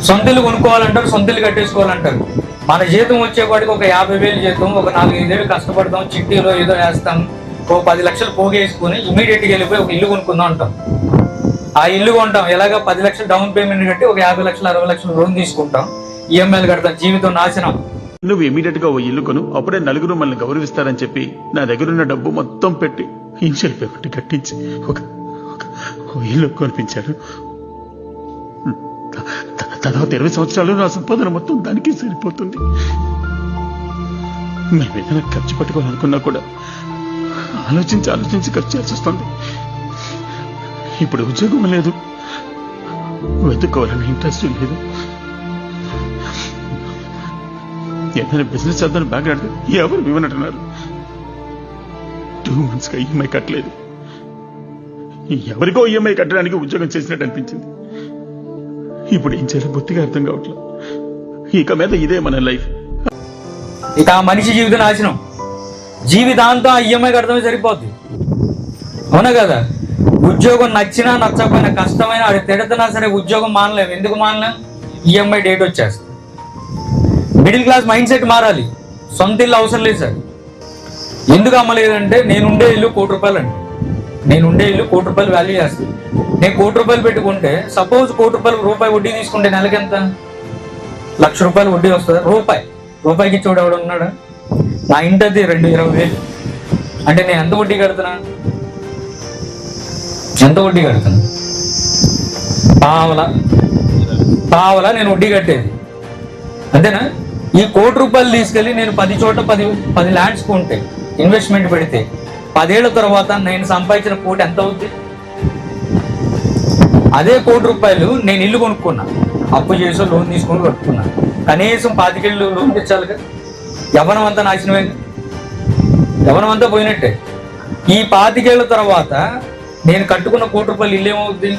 సొంత ఇల్లు కొనుక్కోవాలంటారు, సొంత ఇల్లు కట్టేసుకోవాలంటారు. మన జీతం వచ్చేవాడికి ఒక 50,000 జీతం, ఒక 4-5 ఏళ్ళు కష్టపడతాం, చిట్టీలో ఏదో వేస్తాం, ఓ 10 లక్షలు పోగేసుకుని ఇమీడియట్గా వెళ్ళిపోయి ఒక ఇల్లు కొనుక్కుందాం అంటాం. ఆ ఇల్లు కొంటాం, ఎలాగ 10 లక్షలు డౌన్ పేమెంట్ కట్టి ఒక 50 లక్షలు 60 లక్షలు లోన్ తీసుకుంటాం, ఈఎంఐలు కడతాం, జీవితం నాశనం. నువ్వు ఇమీడియట్ గా ఓ ఇల్లు కొను, అప్పుడే నలుగురు మనల్ని గౌరవిస్తారని చెప్పి నా దగ్గరున్న డబ్బు మొత్తం పెట్టి ఇన్షియల్ పేమెంట్ కట్టించి ఒక ఇల్లు కొనిపించారు. తర్వాత 20 సంవత్సరాలు నా సంపాదన మొత్తం దానికి సరిపోతుంది. మేము ఏదైనా ఖర్చు పెట్టుకోవాలనుకున్నా కూడా ఆలోచించి ఖర్చు చేయాల్సి వస్తుంది. ఇప్పుడు ఉద్యోగం లేదు, వెతుక్కోవాలని ఇంట్రెస్ట్ లేదు. ఏదైనా బిజినెస్ చేద్దాం బ్యాక్గ్రౌండ్ ఎవరు ఇవ్వనంటున్నారు. 2 months గా ఈఎంఐ కట్టలేదు. ఎవరికో ఈఎంఐ కట్టడానికి ఉద్యోగం చేసినట్టు అనిపించింది. ఇప్పుడు ఏం చేయాలి బొత్తిగా అర్థం కావట్లేదు. ఇక మీద ఇదే మన లైఫ్. ఇక ఆ మనిషి జీవితం నాశనం. జీవితాంతం ఆ ఈఎంఐ కట్టడమే సరిపోద్ది. అవునా కదా? ఉద్యోగం నచ్చినా నచ్చకపోయినా కష్టమైనా అది తిడుతున్నా సరే ఉద్యోగం మానలేము. ఎందుకు మానలేం? ఈఎంఐ డేట్ వచ్చేస్తుంది. మిడిల్ క్లాస్ మైండ్ సెట్ మారాలి. సొంత ఇల్లు అవసరం లేదు సార్. ఎందుకు అమ్మలేదంటే నేనుండే ఇల్లు ₹1,00,00,000 అండి. నేనుండే ఇల్లు ₹1,00,00,000 వాల్యూ చేస్తుంది. నేను ₹1,00,00,000 పెట్టుకుంటే సపోజ్ ₹1,00,00,000 వడ్డీ తీసుకుంటే నెలకి ఎంత? ₹1,00,000 వడ్డీ వస్తుంది. రూపాయికి ఇచ్చేవాడు ఎవడు ఉన్నాడా? నా ఇంటది 20,000. అంటే నేను ఎంత వడ్డీ కడుతున్నా? పావలా నేను వడ్డీ కట్టేది. అంతేనా? ఈ ₹1,00,00,000 తీసుకెళ్ళి నేను 10 చోట్ల 10 ల్యాండ్స్ కొంటే ఇన్వెస్ట్మెంట్ పెడితే 10 ఏళ్ల తర్వాత నేను సంపాదించిన కోటి ఎంత అవుద్ది? అదే ₹1,00,00,000 నేను ఇల్లు కొనుక్కున్నా, అప్పు చేసో లోన్ తీసుకొని కట్టుకున్నా, కనీసం 25 ఏళ్ళు లోన్ తెచ్చాలిగా. యవ్వనం అంతా నాశనమే, యవ్వనం అంతా పోయినట్టే. ఈ 25 ఏళ్ల తర్వాత నేను కట్టుకున్న ₹1,00,00,000 ఇల్లు ఏమవుద్ది?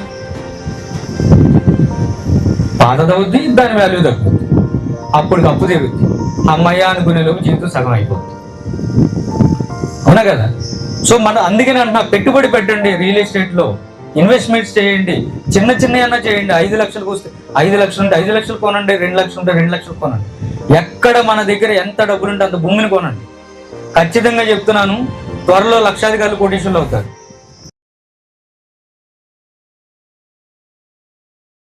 పాతదవుద్ది, దాని వాల్యూ తగ్గుద్ది. అప్పుడు అప్పు తెగుద్ది. అమ్మయ్య అనుకునే లోపు జీవితం సగం అయిపోతుంది. అవునా కదా? సో అందుకని అంటున్నా, పెట్టుబడి పెట్టండి, రియల్ ఎస్టేట్లో ఇన్వెస్ట్మెంట్స్ చేయండి, చిన్న అన్నా చేయండి. 5 లక్షలకు వస్తే 5 లక్షలు ఉంటే 5 లక్షలు కొనండి, 2 లక్షలు ఉంటే 2 లక్షలు కొనండి. ఎక్కడ మన దగ్గర ఎంత డబ్బులు ఉంటే అంత భూమిని కొనండి. ఖచ్చితంగా చెప్తున్నాను, త్వరలో లక్షాధికారులు కోటీశ్వరులు అవుతారు.